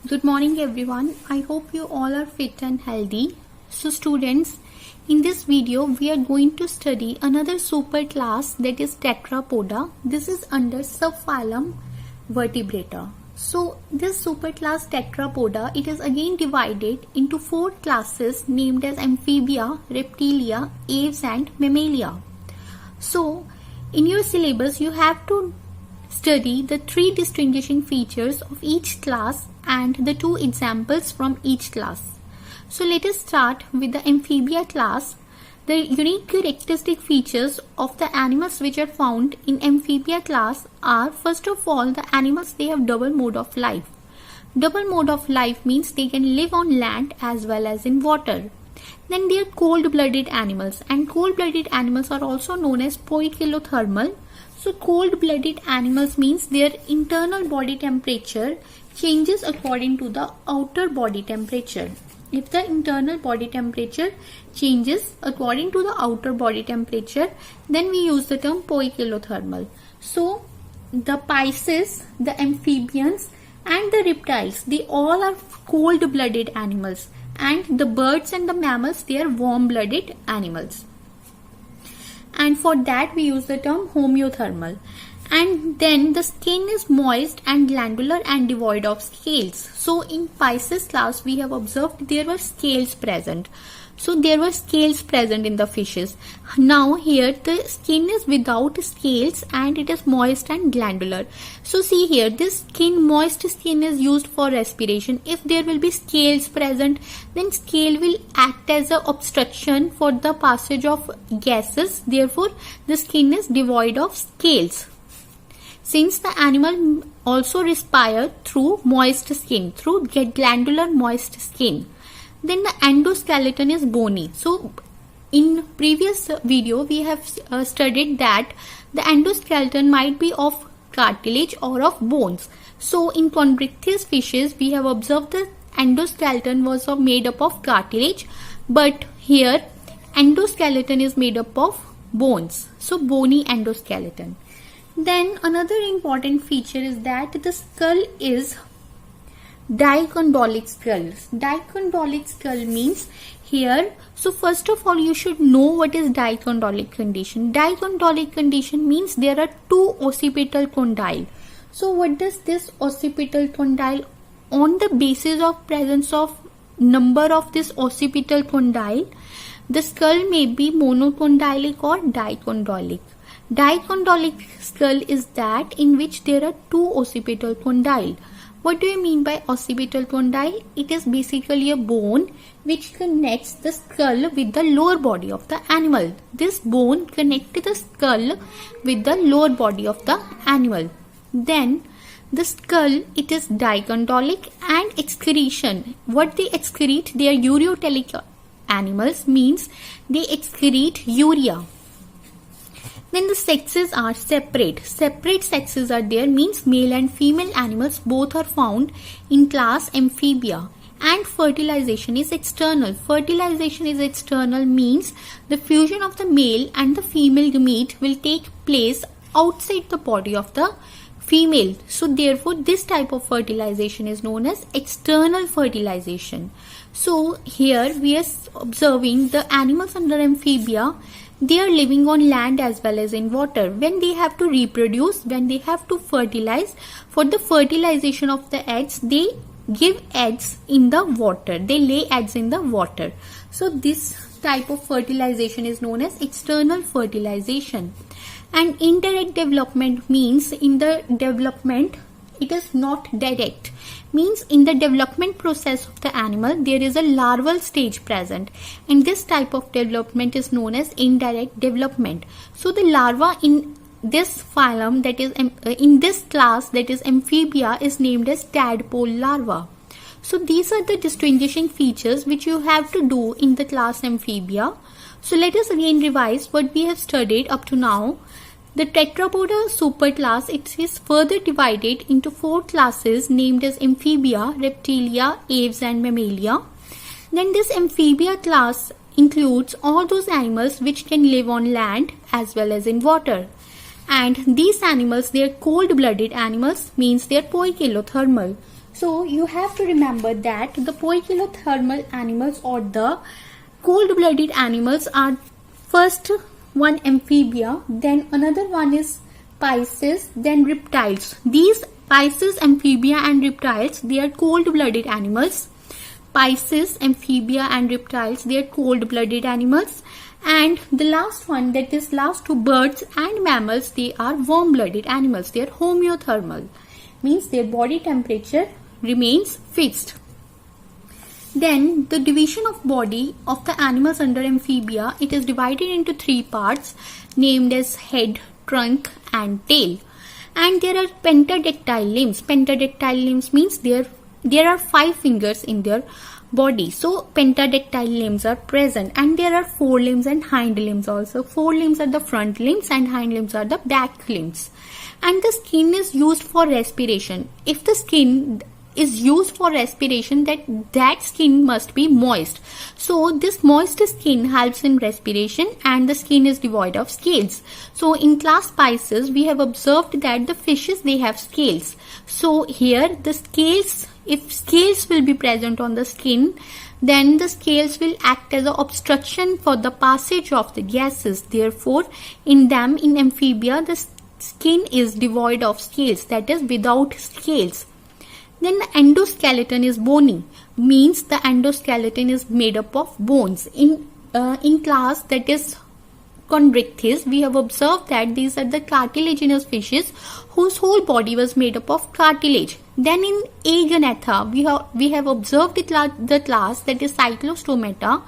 Good morning everyone. I hope you all are fit and healthy. So students, in this video we are going to study another superclass that is Tetrapoda. This is under subphylum Vertebrata. So this superclass Tetrapoda, it is again divided into four classes named as Amphibia, Reptilia, Aves and Mammalia. So in your syllabus you have to study the three distinguishing features of each class and the two examples from each class. So let us start with the Amphibia class. The unique characteristic features of the animals which are found in Amphibia class are, first of all, the animals, they have double mode of life. Double mode of life means they can live on land as well as in water. Then they are cold-blooded animals, and cold-blooded animals are also known as poikilothermal. So cold-blooded animals means their internal body temperature changes according to the outer body temperature. If the internal body temperature changes according to the outer body temperature, then we use the term poikilothermal. So the Pisces, the amphibians and the reptiles, they all are cold-blooded animals, and the birds and the mammals, they are warm-blooded animals. And for that we use the term homeothermal. And then the skin is moist and glandular and devoid of scales. So in Pisces class we have observed there were scales present. So there were scales present in the fishes. Now here the skin is without scales and it is moist and glandular. So see here, this moist skin is used for respiration. If there will be scales present, then scale will act as an obstruction for the passage of gases. Therefore the skin is devoid of scales. Since the animal also respire through moist skin, through glandular moist skin, then the endoskeleton is bony. So in previous video we have studied that the endoskeleton might be of cartilage or of bones. So in Chondrichthyes fishes we have observed the endoskeleton was made up of cartilage, but here endoskeleton is made up of bones. So bony endoskeleton. Then another important feature is that the skull is dicondylic skull. Dicondylic skull means here, so first of all you should know what is dicondylic condition. Dicondylic condition means there are two occipital condyle. So what does this occipital condyle? On the basis of presence of number of this occipital condyle, the skull may be monocondylic or dicondylic. Dicondylic skull is that in which there are two occipital condyle. What do you mean by occipital condyle? It is basically a bone which connects the skull with the lower body of the animal. This bone connects the skull with the lower body of the animal. Then the skull, it is dicondylic, and excretion. What they excrete? They are ureotelic animals, means they excrete urea. Then the sexes are separate. Separate sexes are there, means male and female animals both are found in class Amphibia. And fertilization is external. Fertilization is external means the fusion of the male and the female gamete will take place outside the body of the female. So therefore this type of fertilization is known as external fertilization. So here we are observing the animals under Amphibia, they are living on land as well as in water. When they have to reproduce, when they have to fertilize, for the fertilization of the eggs, they give eggs in the water. They lay eggs in the water. So this type of fertilization is known as external fertilization. And indirect development means in the development, it is not direct. Means in the development process of the animal, there is a larval stage present, and this type of development is known as indirect development. So the larva in this phylum, that is in this class, that is Amphibia, is named as tadpole larva. So these are the distinguishing features which you have to do in the class Amphibia. So let us again revise what we have studied up to now. The Tetrapoda superclass, it is further divided into four classes named as Amphibia, Reptilia, Aves and Mammalia. Then this Amphibia class includes all those animals which can live on land as well as in water. And these animals, they are cold-blooded animals, means they are poikilothermal. So you have to remember that the poikilothermal animals or the cold-blooded animals are first one amphibia, then another one is Pisces, then reptiles. These Pisces, amphibia and reptiles, they are cold-blooded animals. Pisces, amphibia and reptiles, they are cold-blooded animals. And the last one, that is last two, birds and mammals, they are warm-blooded animals. They are homeothermal, means their body temperature remains fixed. Then the division of body of the animals under amphibia, it is divided into three parts named as head, trunk and tail. And there are pentadactyl limbs. Pentadactyl limbs means there are 5 fingers in their body. So pentadactyl limbs are present, and there are forelimbs and hind limbs also. Forelimbs are the front limbs and hind limbs are the back limbs. And the skin is used for respiration. If the skin is used for respiration, that skin must be moist. So this moist skin helps in respiration, and the skin is devoid of scales. So in class Pisces, we have observed that the fishes, they have scales. So here the scales, if scales will be present on the skin, then the scales will act as an obstruction for the passage of the gases. Therefore, in them, in amphibia, the skin is devoid of scales, that is without scales. Then the endoskeleton is bony, means the endoskeleton is made up of bones. In class, that is Chondrichthyes, we have observed that these are the cartilaginous fishes whose whole body was made up of cartilage. Then in Aganatha, we have observed the class, that is Cyclostomata.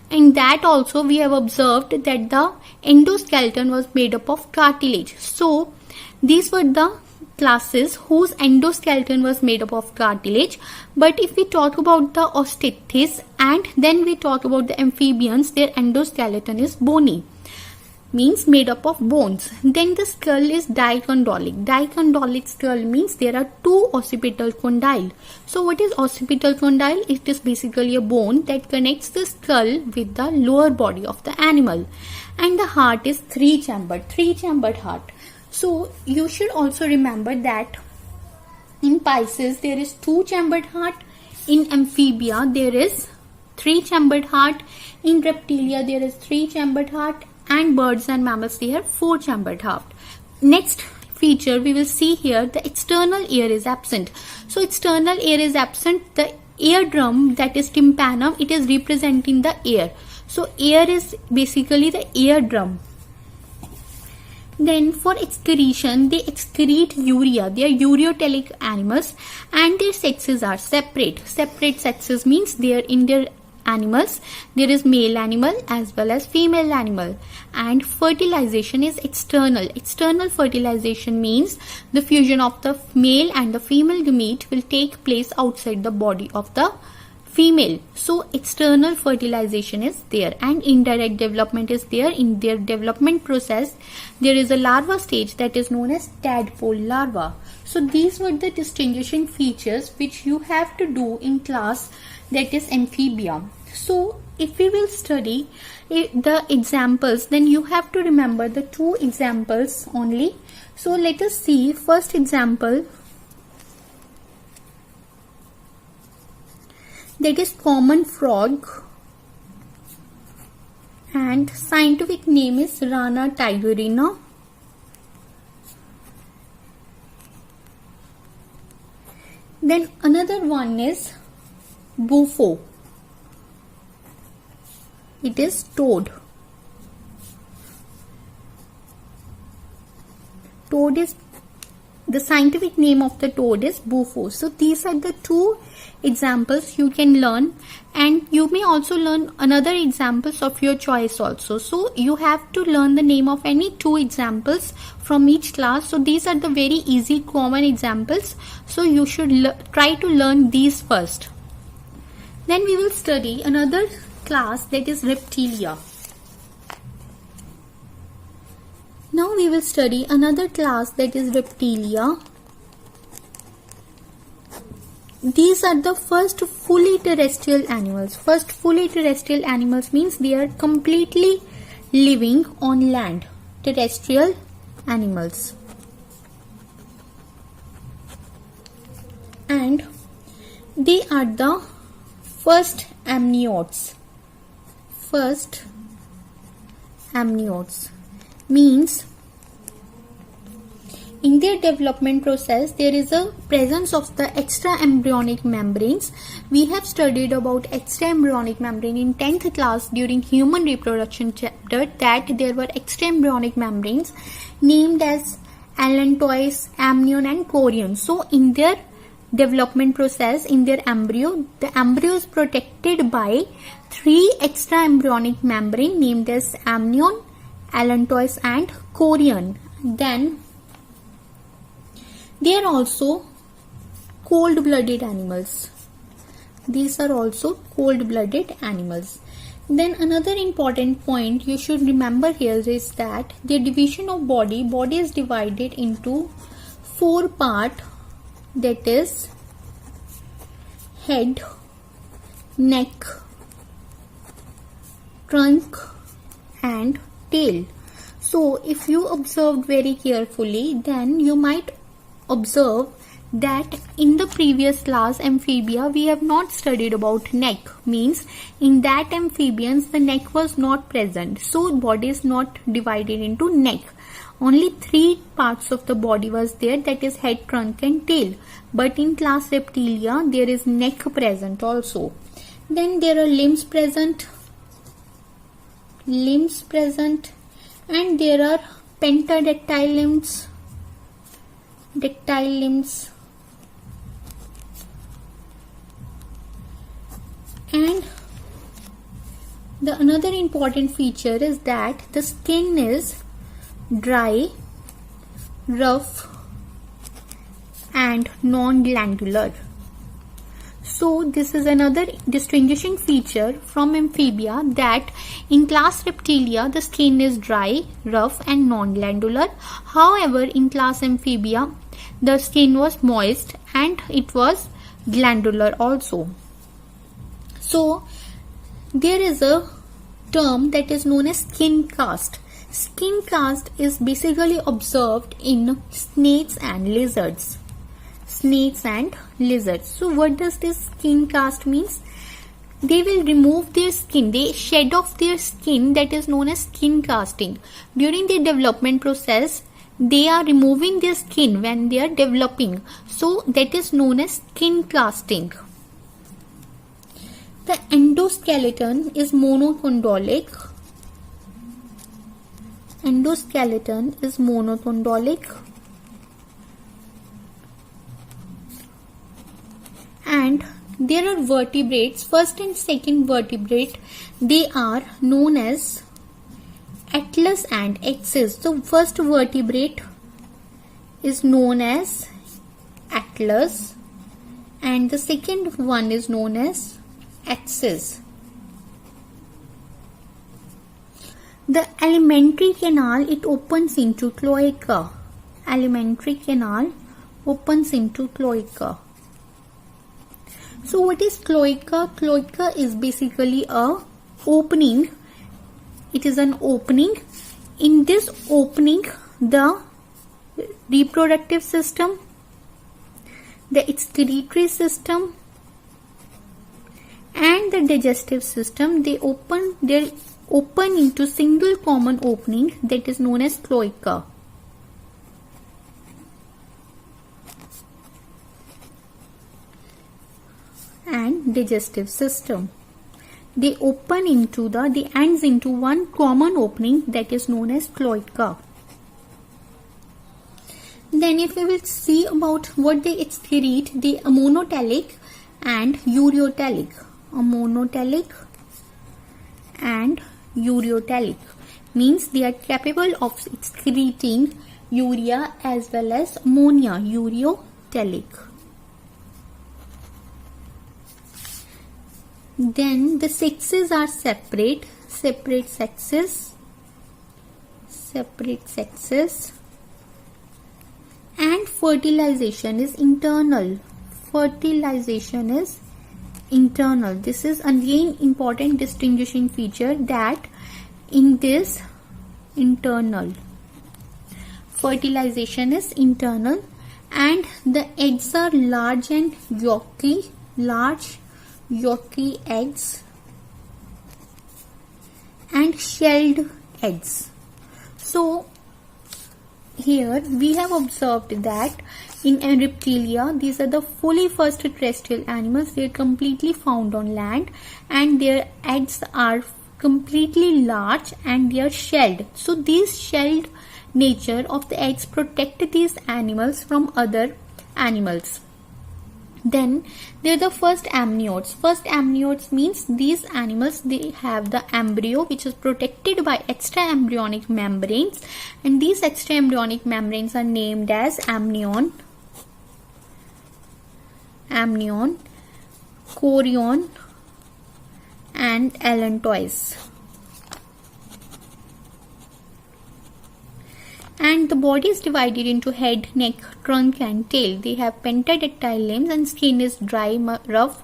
In that also we have observed that the endoskeleton was made up of cartilage. So these were the classes whose endoskeleton was made up of cartilage. But if we talk about the Osteichthyes and then we talk about the amphibians, their endoskeleton is bony, means made up of bones. Then the skull is dicondylic. Dicondylic skull means there are 2 occipital condyle. So what is occipital condyle? It is basically a bone that connects the skull with the lower body of the animal. And the heart is 3-chambered heart. So you should also remember that in Pisces there is 2-chambered heart, in amphibia there is 3-chambered heart, in reptilia there is 3-chambered heart, and birds and mammals they have 4-chambered heart. Next feature we will see here, the external ear is absent. So external ear is absent. The eardrum, that is tympanum, it is representing the ear. So ear is basically the eardrum. Then for excretion, they excrete urea. They are ureotelic animals and their sexes are separate. Separate sexes means there in their animals there is male animal as well as female animal. And fertilization is external. External fertilization means the fusion of the male and the female gamete will take place outside the body of the female. So external fertilization is there, and indirect development is there. In their development process there is a larva stage that is known as tadpole larva. So these were the distinguishing features which you have to do in class, that is amphibia. So if we will study the examples, then you have to remember the 2 examples only. So let us see first example, that is common frog, and scientific name is Rana tigerina. Then another one is bufo, it is toad. Toad is the scientific name of the toad is bufo. So these are the 2 examples you can learn, and you may also learn another examples of your choice also. So you have to learn the name of any 2 examples from each class. So these are the very easy common examples. So you should try to learn these first. Then we will study another class, that is reptilia. Now we will study another class, that is reptilia. These are the first fully terrestrial animals. First fully terrestrial animals means they are completely living on land. Terrestrial animals. And They are the first amniotes. First amniotes means in their development process there is a presence of the extra embryonic membranes. We have studied about extra embryonic membrane in 10th class during human reproduction chapter, that there were extra embryonic membranes named as allantois, amnion and chorion. So in their development process, in their embryo, the embryo is protected by 3 extra embryonic membrane named as amnion, allantois and chorion. Then they are also cold-blooded animals. These are also cold-blooded animals. Then another important point you should remember here is that the division of body is divided into 4 parts, that is head, neck, trunk and tail. So if you observed very carefully, then you might observe that in the previous class amphibia we have not studied about neck, means in that amphibians the neck was not present, so body is not divided into neck. Only 3 parts of the body was there, that is head, trunk and tail. But in class reptilia there is neck present also. Then there are limbs present, and there are pentadactyl limbs, dactyl limbs, and the another important feature is that the skin is dry, rough and non-glandular. So this is another distinguishing feature from amphibia, that in class reptilia the skin is dry, rough and non-glandular. However, in class amphibia the skin was moist and it was glandular also. So there is a term that is known as skin cast. Skin cast is basically observed in snakes and lizards. So what does this skin cast means? They will remove their skin, they shed off their skin, that is known as skin casting. During the development process they are removing their skin when they are developing, so that is known as skin casting. The endoskeleton is monochondric. And there are vertebrates, first and second vertebrate, they are known as atlas and axis. So first vertebrate is known as atlas and the second one is known as axis. The alimentary canal, it opens into cloaca. So what is cloaca? Cloaca is basically a opening. It is an opening. In this opening, the reproductive system, the excretory system and the digestive system, they open into single common opening, that is known as cloaca. And digestive system, they ends into one common opening, that is known as cloaca. Then if we will see about what they excrete, they are monotelic and ureotelic. Means they are capable of excreting urea as well as ammonia, ureotelic. Then the sexes are separate sexes, and fertilization is internal. This is again important distinguishing feature, that in this internal, fertilization is internal, and the eggs are large and yolky, large yolky eggs and shelled eggs. So here we have observed that in reptilia, these are the fully first terrestrial animals. They are completely found on land and their eggs are completely large and they are shelled. So these shelled nature of the eggs protect these animals from other animals. Then they are the first amniotes. First amniotes means these animals, they have the embryo which is protected by extra embryonic membranes, and these extra embryonic membranes are named as amnion, chorion and allantois. And the body is divided into head, neck, trunk and tail. They have pentadactyl limbs and skin is dry, rough,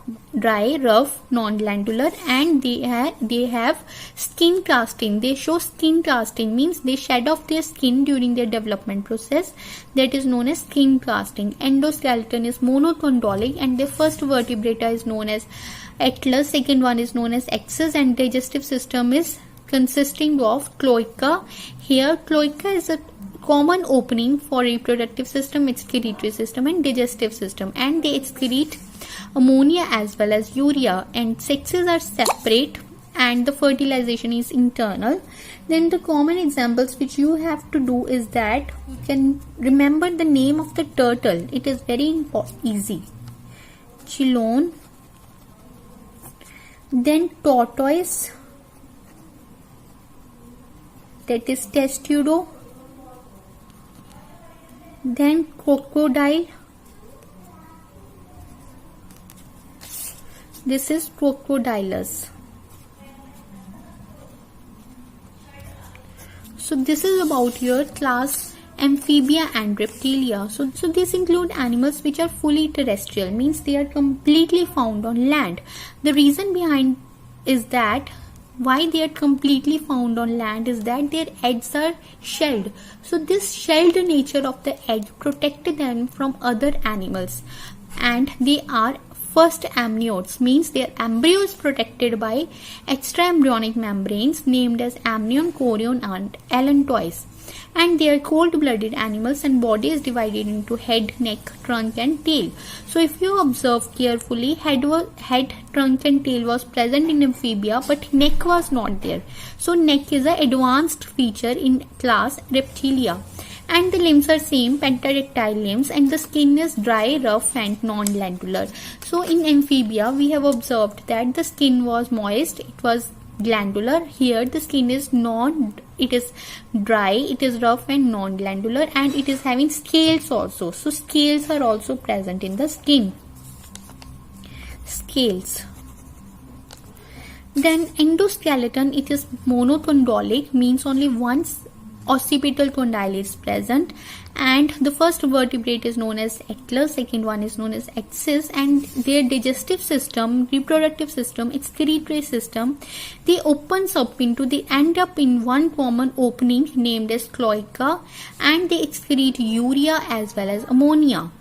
non-glandular, and they have skin casting. They show skin casting, means they shed off their skin during their development process. That is known as skin casting. Endoskeleton is monotondolic and the first vertebrata is known as atlas, second one is known as axis, and digestive system is consisting of cloaca. Here cloaca is a common opening for reproductive system, excretory system and digestive system, and they excrete ammonia as well as urea, and sexes are separate and the fertilization is internal. Then the common examples which you have to do is that you can remember the name of the turtle. It is very easy. Chelone, then tortoise, that is testudo, then crocodile, this is crocodilus. So this is about your class amphibia and reptilia. So these include animals which are fully terrestrial, means they are completely found on land. The reason behind is that why they are completely found on land is that their eggs are shelled. So this shelled nature of the egg protected them from other animals, and they are first amniotes, means their embryo is protected by extra embryonic membranes named as amnion, chorion and allantois, and they are cold-blooded animals and body is divided into head, neck, trunk and tail. So if you observe carefully, head, trunk and tail was present in amphibia but neck was not there. So neck is an advanced feature in class reptilia. And the limbs are same, pentadactyl limbs, and the skin is dry, rough and non-glandular. So in amphibia we have observed that the skin was moist, it was glandular. Here the skin is it is dry, it is rough and non-glandular, and it is having scales also. So scales are also present in the skin. Scales. Then endoskeleton, it is monotondolic, means only one occipital condyle is present, and the first vertebrate is known as atlas, second one is known as axis, and their digestive system, reproductive system, excretory system, they end up in one common opening named as cloaca, and they excrete urea as well as ammonia.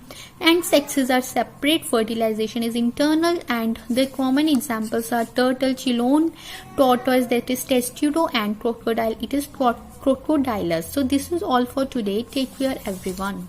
And sexes are separate, fertilization is internal, and the common examples are turtle, chelone, tortoise, that is testudo, and crocodile, it is crocodilus. So this is all for today. Take care everyone.